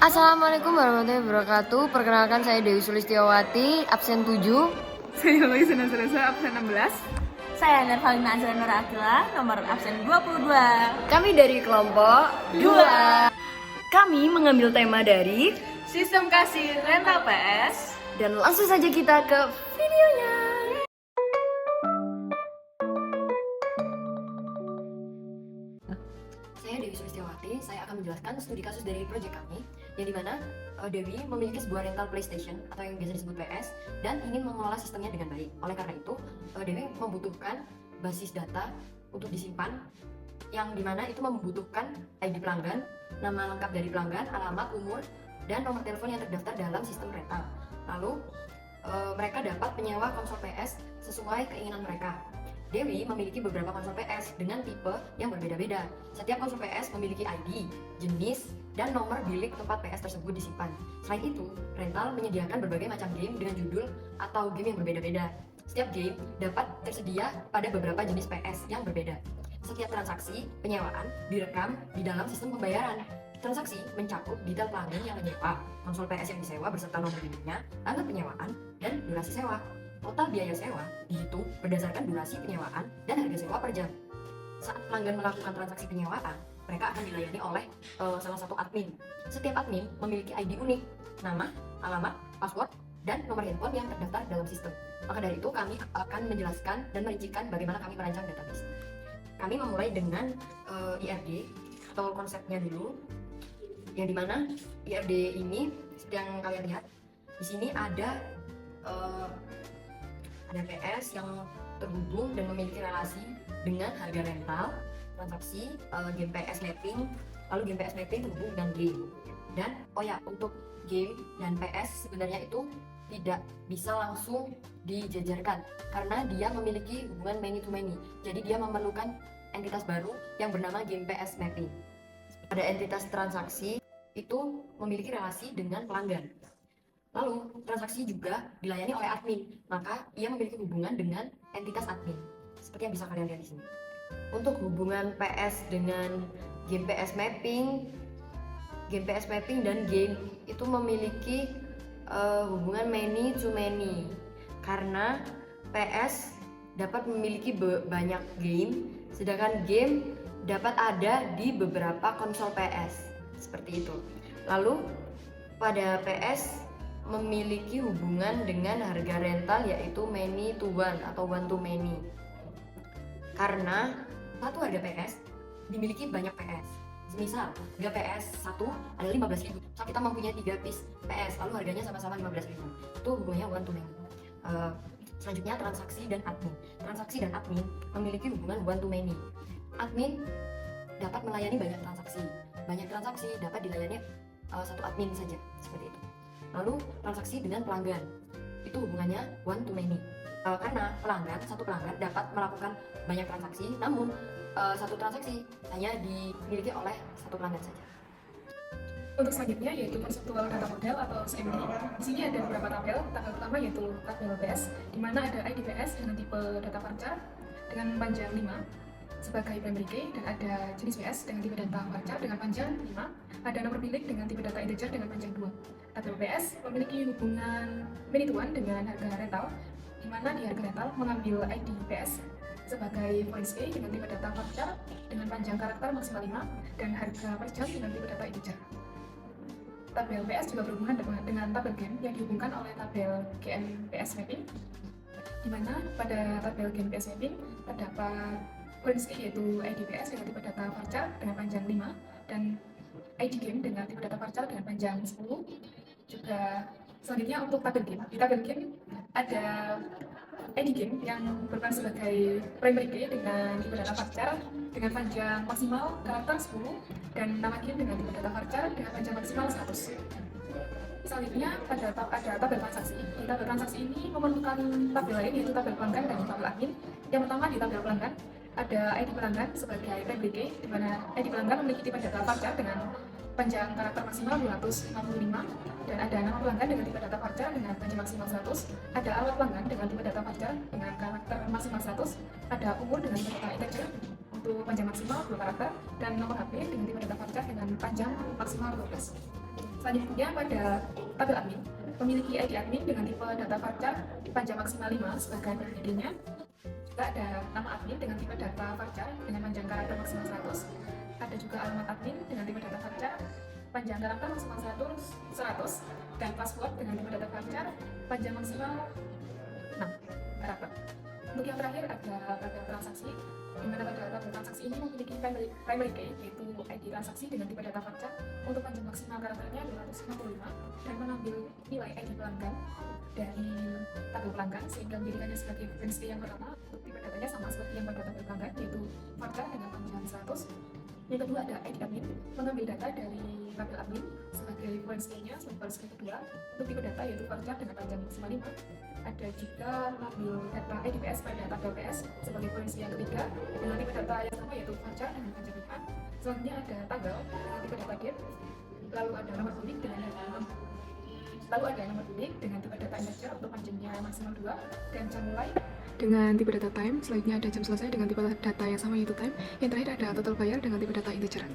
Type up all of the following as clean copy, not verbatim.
Assalamualaikum warahmatullahi wabarakatuh. Perkenalkan saya Dewi Sulistiawati, absen 7. Saya Lois Nazaresa, absen 16. Saya Nervalina Azra Nur Akila, nomor absen 22. Kami dari kelompok 2. Kami mengambil tema dari Sistem kasih rental PS. Dan langsung saja kita ke videonya. Saya Dewi Sulistiawati, saya akan menjelaskan studi kasus dari proyek kami, yang dimana Dewi memiliki sebuah rental PlayStation atau yang biasa disebut PS dan ingin mengelola sistemnya dengan baik. Oleh karena itu, Dewi membutuhkan basis data untuk disimpan, yang dimana itu membutuhkan ID pelanggan, nama lengkap dari pelanggan, alamat, umur, dan nomor telepon yang terdaftar dalam sistem rental. Lalu mereka dapat menyewa konsol PS sesuai keinginan mereka. Dewi memiliki beberapa konsol PS dengan tipe yang berbeda-beda. Setiap konsol PS memiliki ID, jenis, dan nomor bilik tempat PS tersebut disimpan. Selain itu, rental menyediakan berbagai macam game dengan judul atau game yang berbeda-beda. Setiap game dapat tersedia pada beberapa jenis PS yang berbeda. Setiap transaksi penyewaan direkam di dalam sistem pembayaran. Transaksi mencakup detail pelanggan yang menyewa, konsol PS yang disewa beserta nomor biliknya, tanggal penyewaan, dan durasi sewa. Total biaya sewa dihitung berdasarkan durasi penyewaan dan harga sewa per jam. Saat pelanggan melakukan transaksi penyewaan, mereka akan dilayani oleh salah satu admin. Setiap admin memiliki ID unik, nama, alamat, password, dan nomor handphone yang terdaftar dalam sistem. Maka dari itu kami akan menjelaskan dan merincikan bagaimana kami merancang database. Kami memulai dengan IRD atau konsepnya dulu, yang dimana IRD ini seperti yang kalian lihat di sini ada PS yang terhubung dan memiliki relasi dengan harga rental, transaksi, game PS mapping, lalu game PS mapping terhubung dengan game. Dan untuk game dan PS sebenarnya itu tidak bisa langsung dijajarkan karena dia memiliki hubungan many to many. Jadi dia memerlukan entitas baru yang bernama game PS mapping. Pada entitas transaksi itu memiliki relasi dengan pelanggan. Lalu, transaksi juga dilayani oleh admin, maka ia memiliki hubungan dengan entitas admin, seperti yang bisa kalian lihat di sini. Untuk hubungan PS dengan game PS mapping dan game itu memiliki hubungan many to many, karena PS dapat memiliki banyak game, sedangkan game dapat ada di beberapa konsol PS, seperti itu. Lalu, pada PS memiliki hubungan dengan harga rental yaitu many to one atau one to many, karena satu harga PS dimiliki banyak PS. Misal harga PS 1 ada 15.000, so kita mempunyai 3 piece PS lalu harganya sama-sama 15.000, itu hubungannya one to many. Selanjutnya transaksi dan admin memiliki hubungan one to many. Admin dapat melayani banyak transaksi dapat dilayani satu admin saja, seperti itu. Lalu transaksi dengan pelanggan itu hubungannya one to many, karena satu pelanggan dapat melakukan banyak transaksi, namun satu transaksi hanya dimiliki oleh satu pelanggan saja. Untuk selanjutnya yaitu konseptual data model atau CMD. Di sini ada beberapa tabel. Tabel pertama yaitu tabel PS, di mana ada ID PS dengan tipe data varchar dengan panjang 5 sebagai primary key, dan ada jenis PS dengan tipe data varchar dengan panjang 5, ada nomor bilik dengan tipe data integer dengan panjang 2. Tabel PS memiliki hubungan many to one dengan harga rental, di mana di harga rental mengambil ID PS sebagai foreign key dengan tipe data varchar dengan panjang karakter maksimal 5 dan harga per jam dengan tipe data integer. Tabel PS juga berhubungan dengan tabel game yang dihubungkan oleh tabel game PS mapping, di mana pada tabel game PS mapping terdapat foreign key yaitu ID PS dengan tipe data varchar dengan panjang 5 dan ID game dengan tipe data varchar dengan panjang 10. Juga selanjutnya untuk tabel game, di tabel game ada ID game yang berperan sebagai primary key dengan tipe data varchar dengan panjang maksimal karakter 10 dan nama game dengan tipe data varchar dengan panjang maksimal 100. Selanjutnya ada tabel transaksi. Di tabel transaksi ini memerlukan tabel lain yaitu tabel pelanggan dan tabel admin. Yang pertama di tabel pelanggan ada ID pelanggan sebagai primary key, di mana ID pelanggan memiliki tipe data varchar dengan panjang karakter maksimal 255 dan ada nama pelanggan dengan tipe data varchar dengan panjang maksimal 100, ada alamat pelanggan dengan tipe data varchar dengan karakter maksimal 100, ada umur dengan tipe data integer untuk panjang maksimal 2 karakter, dan nomor HP dengan tipe data varchar dengan panjang maksimal 12. Selanjutnya pada tabel admin, memiliki ID admin dengan tipe data varchar panjang maksimal 5 sebagai PID-nya. Juga ada nama admin dengan tipe data varchar dengan panjang karakter maksimal 100. Ada juga alamat admin dengan tipe data varchar panjang karakter maksimal 100 dan password dengan tipe data varchar panjang maksimal 6 karakter. Untuk yang terakhir ada tabel transaksi, di mana pada tabel transaksi ini memiliki primary key, yaitu ID transaksi dengan tipe data varchar untuk panjang maksimal karakternya 255 dan mengambil nilai ID pelanggan dari tabel pelanggan sehingga menjadikannya sebagai reference key yang pertama. Untuk tipe datanya sama seperti yang pada tabel pelanggan, yaitu varchar dengan panjang 100. Yang kedua ada ID admin, mengambil data dari tabel admin sebagai reference key-nya sebagai reference key kedua. Untuk tipe data yaitu varchar dengan panjang maksimal 5. Ada juga mengambil data IDPS pada tabel PS sebagai reference key yang ketiga dengan tipe data yang sama yaitu varchar dengan panjang 5. Selanjutnya ada tanggal dengan tipe data date, lalu ada nomor unik dengan tipe data integer untuk panjangnya maksimal 2 dan jam mulai dengan tipe data time. Selanjutnya ada jam selesai dengan tipe data yang sama yaitu time. Yang terakhir ada total bayar dengan tipe data integer.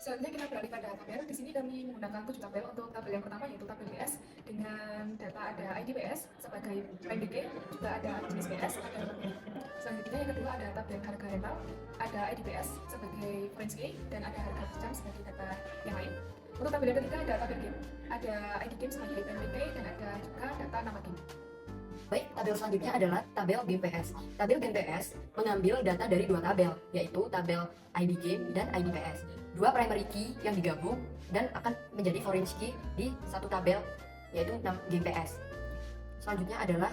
Selanjutnya kita beralih pada tabel. Di sini kami menggunakan 7 tabel. Untuk tabel yang pertama yaitu tabel PS dengan data ada ID PS sebagai primary key, juga ada jenis PS, ada nomor unit. Selanjutnya yang kedua ada tabel harga rental, ada ID PS sebagai reference key dan ada harga per jam sebagai data yang lain. Untuk tabel yang ketiga ada tabel game, ada ID game sebagai primary key dan ada juga data nama game. Baik, tabel selanjutnya adalah tabel game PS. Tabel game PS mengambil data dari dua tabel, yaitu tabel ID game dan ID PS. Dua primary key yang digabung dan akan menjadi foreign key di satu tabel, yaitu game PS. Selanjutnya adalah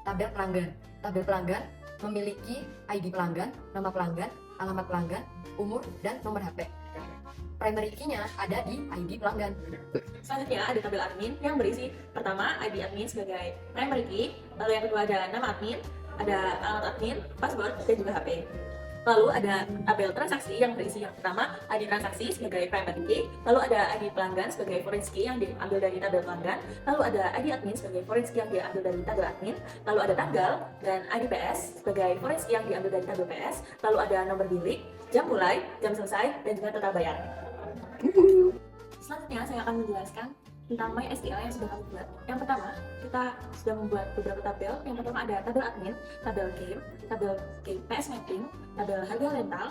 tabel pelanggan. Tabel pelanggan memiliki ID pelanggan, nama pelanggan, alamat pelanggan, umur, dan nomor HP. Primary key-nya ada di ID pelanggan. Selanjutnya ada tabel admin yang berisi pertama ID admin sebagai primary key, lalu yang kedua ada nama admin, ada alamat admin, password, dan juga HP. Lalu ada tabel transaksi yang berisi yang pertama ID transaksi sebagai primary key, lalu ada ID pelanggan sebagai foreign key yang diambil dari tabel pelanggan, lalu ada ID admin sebagai foreign key yang diambil dari tabel admin, lalu ada tanggal dan ID PS sebagai foreign key yang diambil dari tabel PS, lalu ada nomor bilik, jam mulai, jam selesai, dan juga total bayar. Selanjutnya saya akan menjelaskan tentang MySQL yang sudah kami buat. Yang pertama, kita sudah membuat beberapa tabel. Yang pertama ada tabel admin, tabel game PS mapping, tabel harga rental,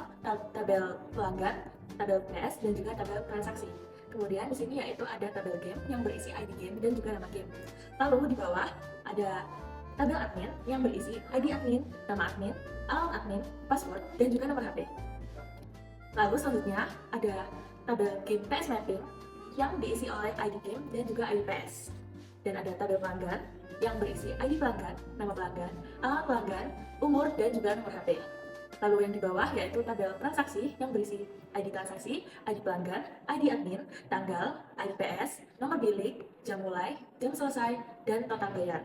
tabel pelanggan, tabel PS, dan juga tabel transaksi. Kemudian di sini yaitu ada tabel game yang berisi ID game dan juga nama game. Lalu di bawah ada tabel admin yang berisi ID admin, nama admin, alamat admin, password, dan juga nomor HP. Lalu selanjutnya ada tabel game PS mapping yang diisi oleh ID game dan juga ID PS. Dan ada tabel pelanggan yang berisi ID pelanggan, nama pelanggan, alamat pelanggan, umur, dan juga nomor HP. Lalu yang di bawah yaitu tabel transaksi yang berisi ID transaksi, ID pelanggan, ID admin, tanggal, ID PS, nomor bilik, jam mulai, jam selesai, dan total bayar.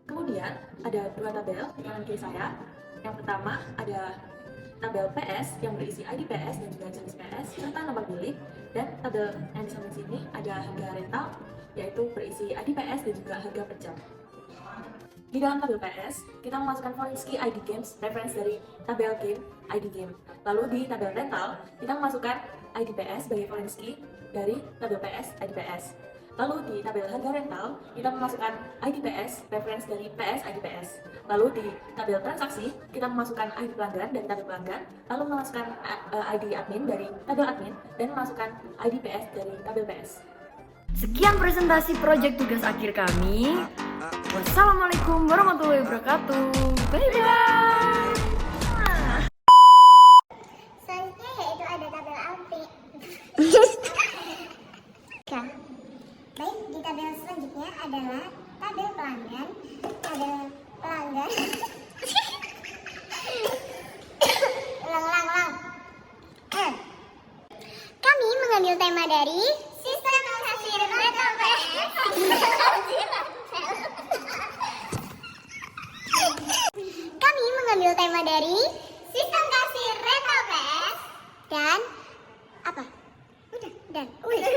Kemudian ada dua tabel di kanan kiri saya. Yang pertama ada tabel PS yang berisi ID PS dan juga jenis PS serta nomor bilik, dan tabel yang di samping sini ada harga rental yaitu berisi ID PS dan juga harga per jam. Di dalam tabel PS, kita memasukkan foreign key ID games reference dari tabel game ID game. Lalu di tabel rental, kita memasukkan ID PS sebagai foreign key dari tabel PS ID PS. Lalu di tabel harga rental, kita memasukkan ID PS reference dari PS ID PS. Lalu di tabel transaksi, kita memasukkan ID pelanggan dari tabel pelanggan, lalu memasukkan ID admin dari tabel admin, dan memasukkan ID PS dari tabel PS. Sekian presentasi proyek tugas akhir kami. Wassalamualaikum warahmatullahi wabarakatuh. Bye-bye. Selanjutnya yaitu ada tabel api. Baik, di tabel selanjutnya adalah tabel pelanggan. Ulang. Kami mengambil tema dari sistem kasir metode. Kami mengambil tema dari sistem kasir rental PS dan apa? Udah.